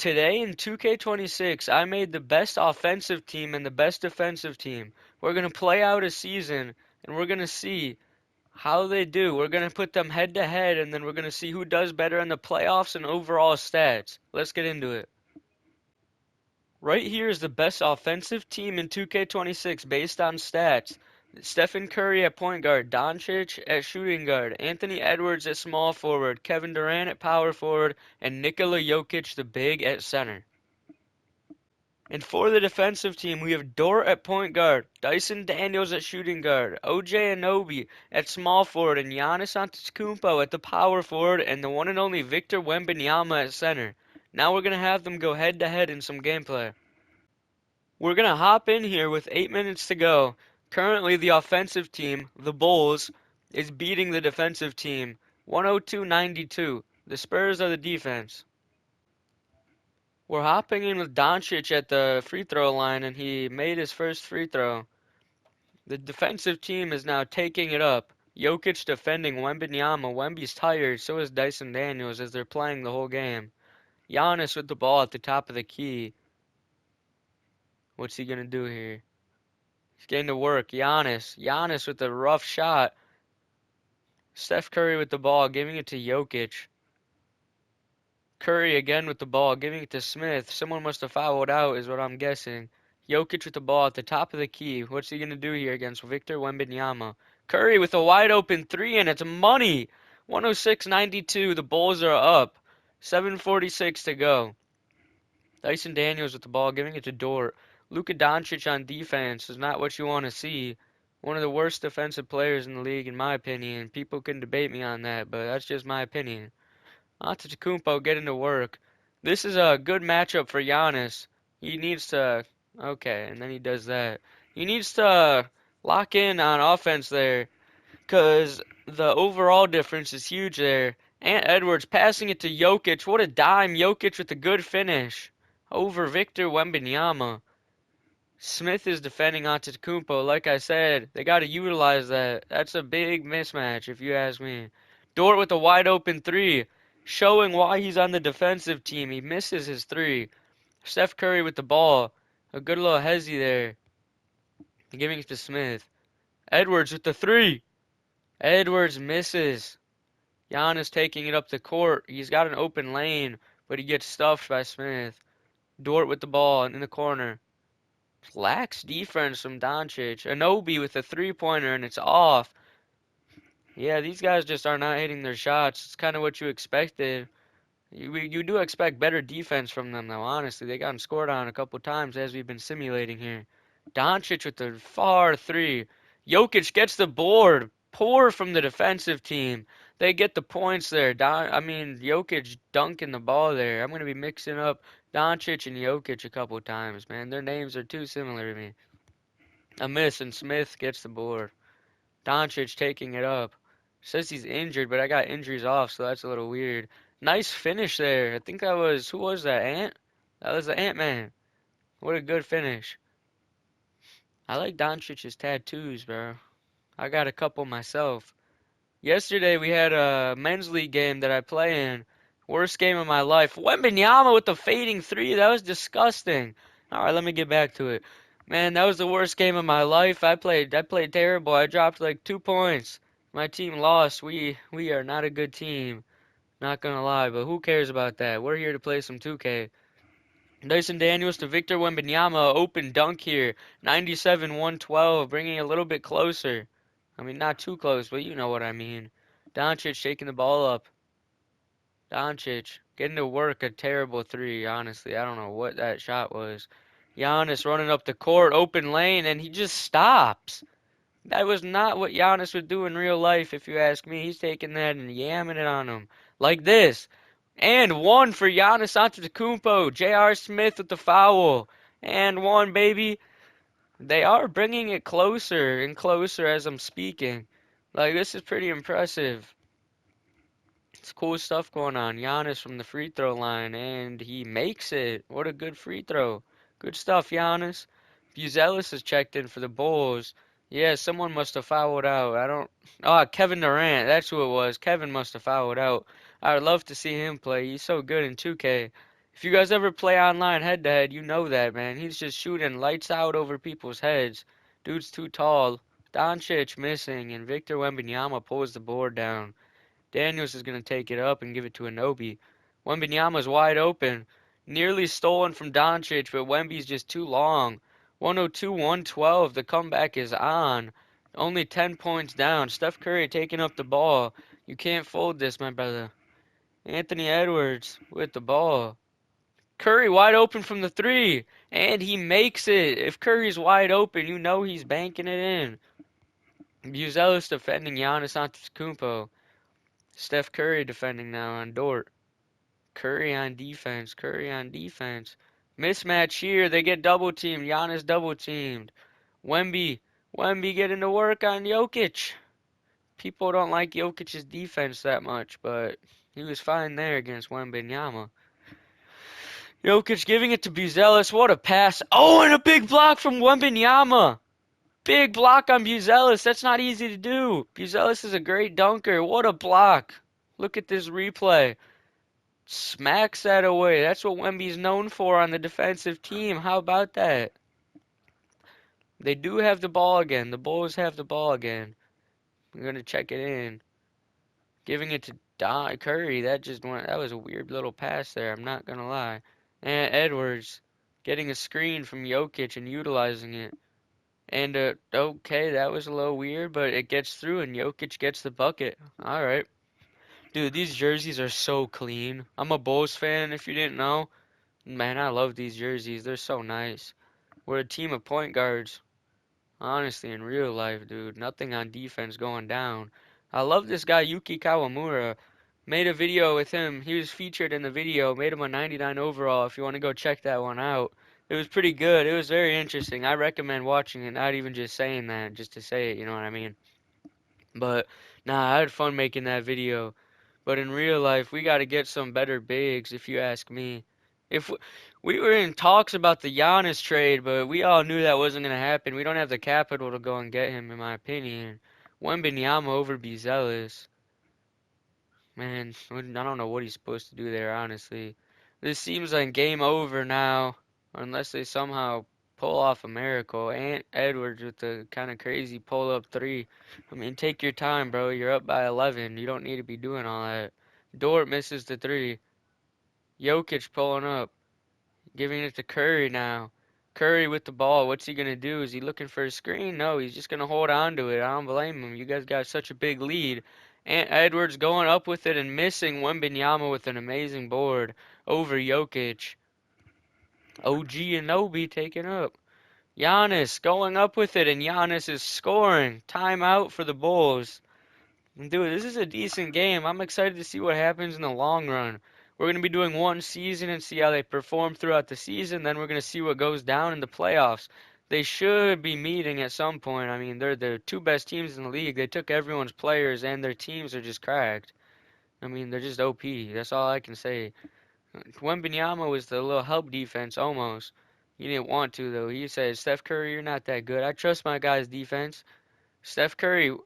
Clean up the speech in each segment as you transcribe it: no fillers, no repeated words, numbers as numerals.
Today in 2K26, I made the best offensive team and the best defensive team. We're going to play out a season and we're going to see how they do. We're going to put them head to head and then we're going to see who does better in the playoffs and overall stats. Let's get into it. Right here is the best offensive team in 2K26 based on stats. Stephen Curry at point guard, Doncic at shooting guard, Anthony Edwards at small forward, Kevin Durant at power forward, and Nikola Jokic the big at center. And for the defensive team, we have Dort at point guard, Dyson Daniels at shooting guard, OJ Anunoby at small forward, and Giannis Antetokounmpo at the power forward, and the one and only Victor Wembanyama at center. Now we're going to have them go head to head in some gameplay. We're going to hop in here with 8 minutes to go. Currently, the offensive team, the Bulls, is beating the defensive team 102-92. The Spurs are the defense. We're hopping in with Doncic at the free throw line, and he made his first free throw. The defensive team is now taking it up. Jokic defending Wembanyama. Wemby's tired, so is Dyson Daniels as they're playing the whole game. Giannis with the ball at the top of the key. What's he gonna do here? He's getting to work. Giannis with a rough shot. Steph Curry with the ball, giving it to Jokic. Curry again with the ball, giving it to Smith. Someone must have fouled out, is what I'm guessing. Jokic with the ball at the top of the key. What's he going to do here against Victor Wembanyama? Curry with a wide open three, and it's money! 106-92. The Bulls are up. 7:46 to go. Dyson Daniels with the ball, giving it to Dort. Luka Doncic on defense is not what you want to see. One of the worst defensive players in the league, in my opinion. People can debate me on that, but that's just my opinion. Antetokounmpo getting to work. This is a good matchup for Giannis. He needs to... Okay, and then he does that. He needs to lock in on offense there, because the overall difference is huge there. Ant Edwards passing it to Jokic. What a dime. Jokic with a good finish over Victor Wembanyama. Smith is defending Antetokounmpo. Like I said, they got to utilize that. That's a big mismatch, if you ask me. Dort with a wide open three, showing why he's on the defensive team. He misses his three. Steph Curry with the ball. A good little hezzy there. Giving it to Smith. Edwards with the three. Edwards misses. Giannis taking it up the court. He's got an open lane, but he gets stuffed by Smith. Dort with the ball in the corner. Lax defense from Doncic. Anunoby with a three-pointer, and it's off. Yeah, these guys just are not hitting their shots. It's kind of what you expected. You do expect better defense from them, though, honestly. They got scored on a couple times as we've been simulating here. Doncic with the far three. Jokic gets the board. Poor from the defensive team. They get the points there. Jokic dunking the ball there. I'm going to be mixing up Doncic and Jokic a couple times, man. Their names are too similar to me. A miss, and Smith gets the board. Doncic taking it up. Says he's injured, but I got injuries off, so that's a little weird. Nice finish there. I think that was, who was that, Ant? That was the Ant-Man. What a good finish. I like Doncic's tattoos, bro. I got a couple myself. Yesterday we had a men's league game that I play in. Worst game of my life. Wembanyama with the fading three. That was disgusting. All right, let me get back to it. Man, that was the worst game of my life. I played terrible. I dropped like 2 points. My team lost. We are not a good team. Not gonna lie, but who cares about that? We're here to play some 2K. Dyson Daniels to Victor Wembanyama, open dunk here. 97-112, bringing it a little bit closer. I mean, not too close, but you know what I mean. Doncic taking the ball up. Doncic getting to work a terrible three, honestly. I don't know what that shot was. Giannis running up the court, open lane, and he just stops. That was not what Giannis would do in real life, if you ask me. He's taking that and yamming it on him. Like this. And one for Giannis Antetokounmpo. J.R. Smith with the foul. And one, baby. They are bringing it closer and closer as I'm speaking. Like, this is pretty impressive. It's cool stuff going on. Giannis from the free throw line, and he makes it. What a good free throw. Good stuff, Giannis. Buzelis has checked in for the Bulls. Yeah, someone must have fouled out. I don't... Oh, Kevin Durant. That's who it was. Kevin must have fouled out. I would love to see him play. He's so good in 2K. If you guys ever play online head to head, you know that, man. He's just shooting lights out over people's heads. Dude's too tall. Doncic missing, and Victor Wembanyama pulls the board down. Daniels is going to take it up and give it to Anobi. Wembanyama's wide open. Nearly stolen from Doncic, but Wemby's just too long. 102-112. The comeback is on. Only 10 points down. Steph Curry taking up the ball. You can't fold this, my brother. Anthony Edwards with the ball. Curry wide open from the three. And he makes it. If Curry's wide open, you know he's banking it in. Buzelis defending Giannis Antetokounmpo. Steph Curry defending now on Dort. Curry on defense. Curry on defense. Mismatch here. They get double teamed. Giannis double teamed. Wemby. Wemby getting to work on Jokic. People don't like Jokic's defense that much, but he was fine there against Wembanyama. Jokic giving it to Buzelis. What a pass. Oh, and a big block from Wembanyama. Big block on Buzelis. That's not easy to do. Buzelis is a great dunker. What a block. Look at this replay. Smacks that away. That's what Wemby's known for on the defensive team. How about that? They do have the ball again. The Bulls have the ball again. We're going to check it in. Giving it to Curry. That was a weird little pass there. I'm not going to lie. And Edwards getting a screen from Jokic and utilizing it. And, okay, that was a little weird, but it gets through and Jokic gets the bucket. All right. Dude, these jerseys are so clean. I'm a Bulls fan, if you didn't know. Man, I love these jerseys. They're so nice. We're a team of point guards. Honestly, in real life, dude. Nothing on defense going down. I love this guy, Yuki Kawamura. Made a video with him. He was featured in the video. Made him a 99 overall if you want to go check that one out. It was pretty good. It was very interesting. I recommend watching it, not even just saying that, just to say it, you know what I mean? But, nah, I had fun making that video. But in real life, we got to get some better bigs, if you ask me. If we were in talks about the Giannis trade, but we all knew that wasn't going to happen. We don't have the capital to go and get him, in my opinion. Wembanyama over Buzelis. Man, I don't know what he's supposed to do there, honestly. This seems like game over now, unless they somehow pull off a miracle. And Edwards with the kind of crazy pull-up three. I mean, take your time, bro. You're up by 11. You don't need to be doing all that. Dort misses the three. Jokic pulling up. Giving it to Curry now. Curry with the ball. What's he going to do? Is he looking for a screen? No, he's just going to hold on to it. I don't blame him. You guys got such a big lead. And Edwards going up with it and missing Wembanyama with an amazing board over Jokic. OG and Obi taking up. Giannis going up with it, and Giannis is scoring. Timeout for the Bulls. Dude, this is a decent game. I'm excited to see what happens in the long run. We're going to be doing one season and see how they perform throughout the season. Then we're going to see what goes down in the playoffs. They should be meeting at some point. I mean, they're the two best teams in the league. They took everyone's players, and their teams are just cracked. I mean, they're just OP. That's all I can say. Wembanyama was the little help defense almost. He didn't want to, though. He said, Steph Curry, you're not that good. I trust my guy's defense. Steph Curry,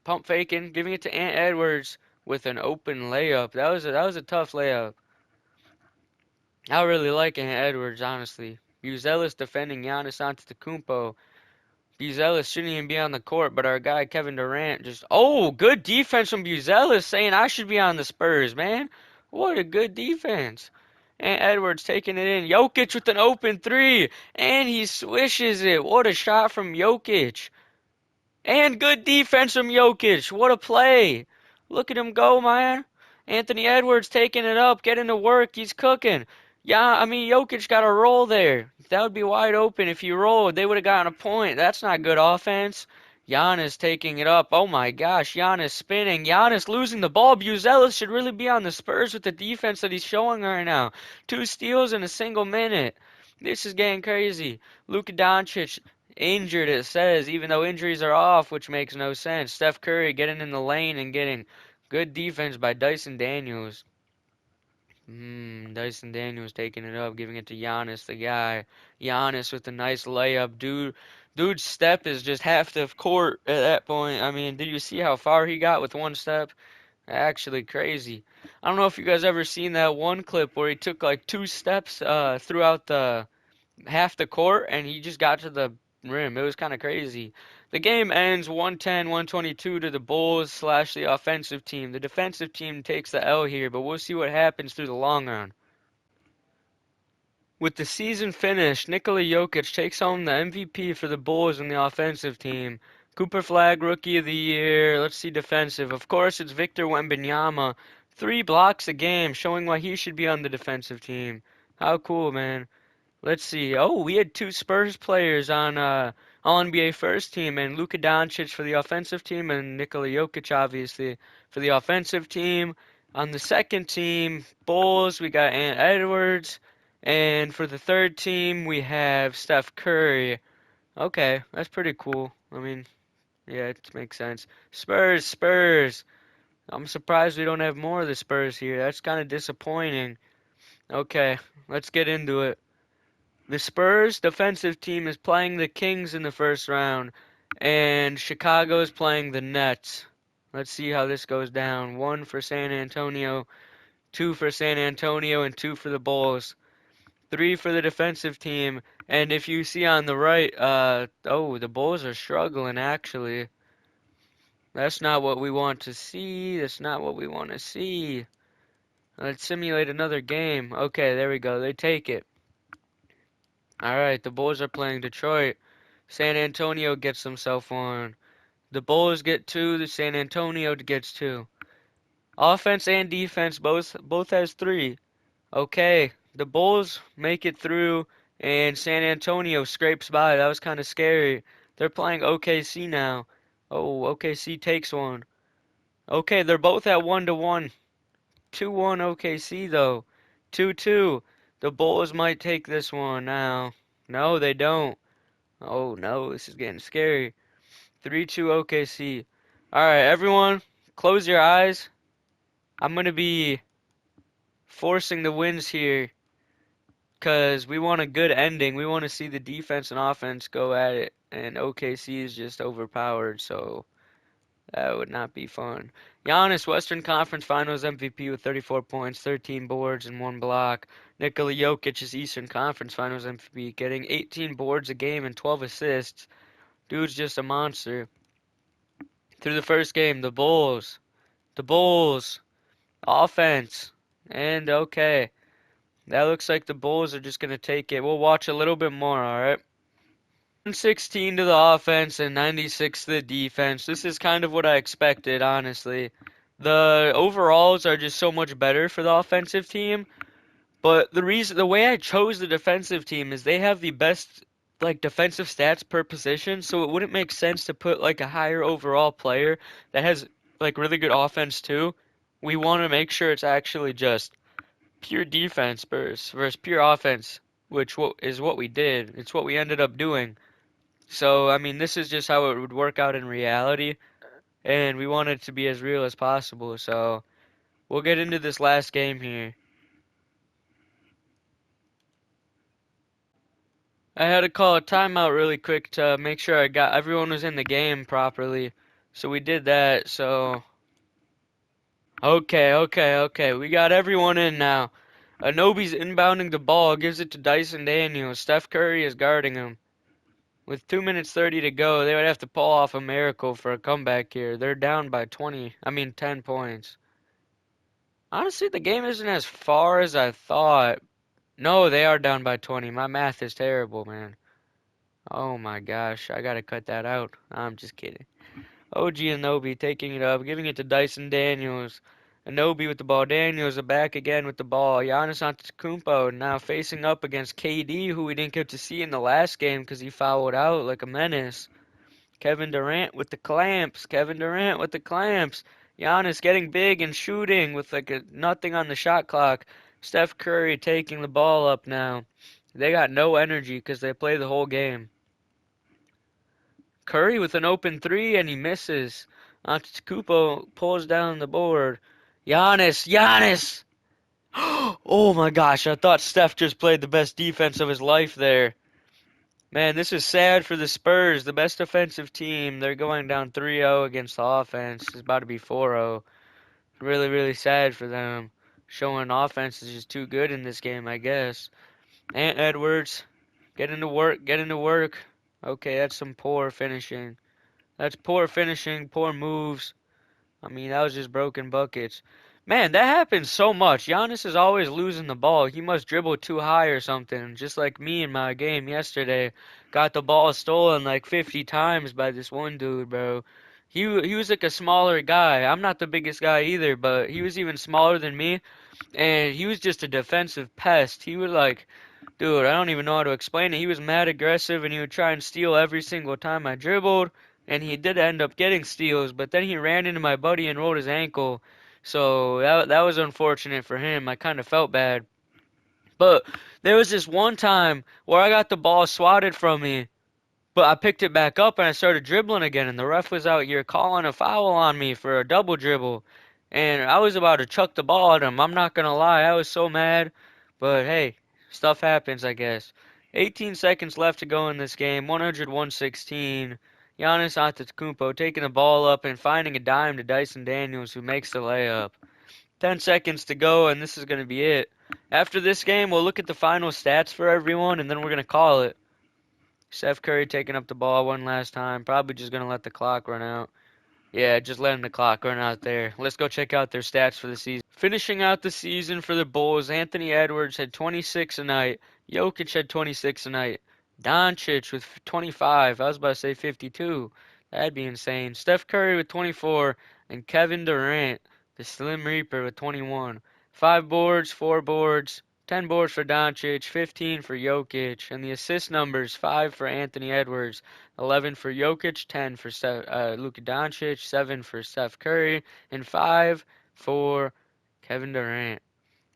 pump faking, giving it to Ant Edwards with an open layup. That was a tough layup. I really like Ant Edwards, honestly. Buzelis defending Giannis Antetokounmpo. Buzelis shouldn't even be on the court, but our guy Kevin Durant good defense from Buzelis saying I should be on the Spurs, man. What a good defense. And Edwards taking it in. Jokic with an open three, and he swishes it. What a shot from Jokic. And good defense from Jokic. What a play. Look at him go, man. Anthony Edwards taking it up, getting to work. He's cooking. Yeah, I mean, Jokic got a roll there. That would be wide open if he rolled. They would have gotten a point. That's not good offense. Giannis taking it up. Oh my gosh, Giannis spinning. Giannis losing the ball. Buzelis should really be on the Spurs with the defense that he's showing right now. 2 steals in a single minute. This is getting crazy. Luka Doncic injured, it says, even though injuries are off, which makes no sense. Steph Curry getting in the lane and getting good defense by Dyson Daniels. Dyson Daniels taking it up, giving it to Giannis, the guy. Giannis with a nice layup. Dude's step is just half the court at that point. I mean, did you see how far he got with one step? Actually crazy. I don't know if you guys ever seen that one clip where he took like 2 steps throughout the half the court and he just got to the rim. It was kind of crazy. The game ends 110-122 to the Bulls slash the offensive team. The defensive team takes the L here, but we'll see what happens through the long run. With the season finished, Nikola Jokic takes home the MVP for the Bulls and the offensive team. Cooper Flag Rookie of the Year. Let's see defensive. Of course, it's Victor Wembanyama. 3 blocks a game, showing why he should be on the defensive team. How cool, man. Let's see. Oh, we had 2 Spurs players on All NBA first team, and Luka Doncic for the offensive team, and Nikola Jokic obviously for the offensive team. On the second team, Bulls, we got Ant Edwards, and for the third team, we have Steph Curry. Okay, that's pretty cool. I mean, yeah, it makes sense. Spurs. I'm surprised we don't have more of the Spurs here. That's kind of disappointing. Okay, let's get into it. The Spurs defensive team is playing the Kings in the first round, and Chicago is playing the Nets. Let's see how this goes down. 1 for San Antonio, 2 for San Antonio, and 2 for the Bulls. 3 for the defensive team, and if you see on the right, oh, the Bulls are struggling actually. That's not what we want to see. That's not what we want to see. Let's simulate another game. Okay, there we go. They take it. Alright, the Bulls are playing Detroit. San Antonio gets themselves 1. The Bulls get 2, the San Antonio gets 2. Offense and defense both has 3. Okay, the Bulls make it through and San Antonio scrapes by. That was kind of scary. They're playing OKC now. Oh, OKC takes 1. Okay, they're both at 1-1. 2-1 OKC though. 2-2. The Bulls might take this one now. No, they don't. Oh no, this is getting scary. 3-2 OKC. Alright, everyone, close your eyes. I'm gonna be forcing the wins here because we want a good ending. We want to see the defense and offense go at it, and OKC is just overpowered, so that would not be fun. Giannis, Western Conference Finals MVP with 34 points, 13 boards, and 1 block. Nikola Jokic is Eastern Conference Finals MVP, getting 18 boards a game and 12 assists. Dude's just a monster. Through the first game, the Bulls, offense, and okay. That looks like the Bulls are just going to take it. We'll watch a little bit more, alright? 116 to the offense and 96 to the defense. This is kind of what I expected, honestly. The overalls are just so much better for the offensive team, but the way I chose the defensive team is they have the best like defensive stats per position, so it wouldn't make sense to put like a higher overall player that has like really good offense too. We want to make sure it's actually just pure defense versus pure offense, which is what we did. It's what we ended up doing. So, I mean, this is just how it would work out in reality, and we want it to be as real as possible. So, we'll get into this last game here. I had to call a timeout really quick to make sure I got everyone was in the game properly. So we did that. So, okay. We got everyone in now. Anobi's inbounding the ball, gives it to Dyson Daniels. Steph Curry is guarding him. With 2 minutes 30 to go, they would have to pull off a miracle for a comeback here. They're down by 10 points. Honestly, the game isn't as far as I thought. No, they are down by 20. My math is terrible, man. Oh my gosh, I gotta cut that out. I'm just kidding. OG Anobi taking it up, giving it to Dyson Daniels. Anobi with the ball. Daniels are back again with the ball. Giannis Antetokounmpo now facing up against KD, who we didn't get to see in the last game because he fouled out like a menace. Kevin Durant with the clamps. Kevin Durant with the clamps. Giannis getting big and shooting with like nothing on the shot clock. Steph Curry taking the ball up now. They got no energy because they play the whole game. Curry with an open 3 and he misses. Antetokounmpo pulls down the board. Giannis! Oh my gosh, I thought Steph just played the best defense of his life there. Man, this is sad for the Spurs, the best defensive team. They're going down 3-0 against the offense. It's about to be 4-0. Really, really sad for them. Showing offense is just too good in this game, I guess. Ant Edwards, get into work, get into work. Okay, that's some poor finishing. That's poor finishing, poor moves. I mean, that was just broken buckets. Man, that happens so much. Giannis is always losing the ball. He must dribble too high or something. Just like me in my game yesterday. Got the ball stolen like 50 times by this one dude, bro. He was like a smaller guy. I'm not the biggest guy either, but he was even smaller than me, and he was just a defensive pest. He was like, dude, I don't even know how to explain it. He was mad aggressive and he would try and steal every single time I dribbled. And he did end up getting steals, but then he ran into my buddy and rolled his ankle. So that was unfortunate for him. I kind of felt bad. But there was this one time where I got the ball swatted from me, but I picked it back up and I started dribbling again, and the ref was out here calling a foul on me for a double dribble. And I was about to chuck the ball at him. I'm not gonna lie, I was so mad. But hey, stuff happens, I guess. 18 seconds left to go in this game. 101-16. Giannis Antetokounmpo taking the ball up and finding a dime to Dyson Daniels, who makes the layup. 10 seconds to go, and this is gonna be it. After this game, we'll look at the final stats for everyone, and then we're gonna call it. Steph Curry taking up the ball one last time. Probably just going to let the clock run out. Yeah, just letting the clock run out there. Let's go check out their stats for the season. Finishing out the season for the Bulls, Anthony Edwards had 26 a night. Jokic had 26 a night. Doncic with 25. I was about to say 52. That'd be insane. Steph Curry with 24. And Kevin Durant, the Slim Reaper, with 21. 5 boards, 4 boards. 10 boards for Doncic, 15 for Jokic, and the assist numbers 5 for Anthony Edwards, 11 for Jokic, 10 for Luka Doncic, 7 for Steph Curry, and 5 for Kevin Durant.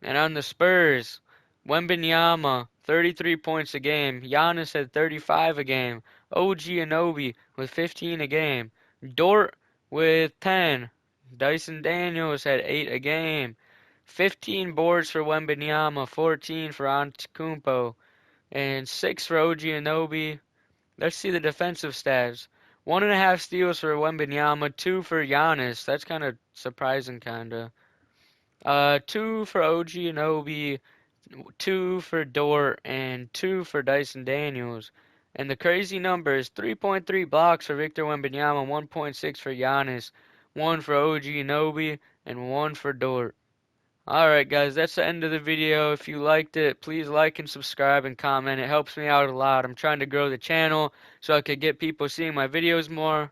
And on the Spurs, Wembanyama, 33 points a game. Giannis had 35 a game. OG Anunoby with 15 a game. Dort with 10. Dyson Daniels had 8 a game. 15 boards for Wembanyama, 14 for Antetokounmpo, and 6 for OG Anunoby. Let's see the defensive stats. 1.5 steals for Wembanyama, 2 for Giannis. That's kind of surprising, kinda. 2 for OG Anunoby, 2 for Dort, and 2 for Dyson Daniels. And the crazy number is 3.3 blocks for Victor Wembanyama, 1.6 for Giannis, 1 for OG Anunoby, and 1 for Dort. Alright guys, that's the end of the video. If you liked it, please like and subscribe and comment. It helps me out a lot. I'm trying to grow the channel so I could get people seeing my videos more.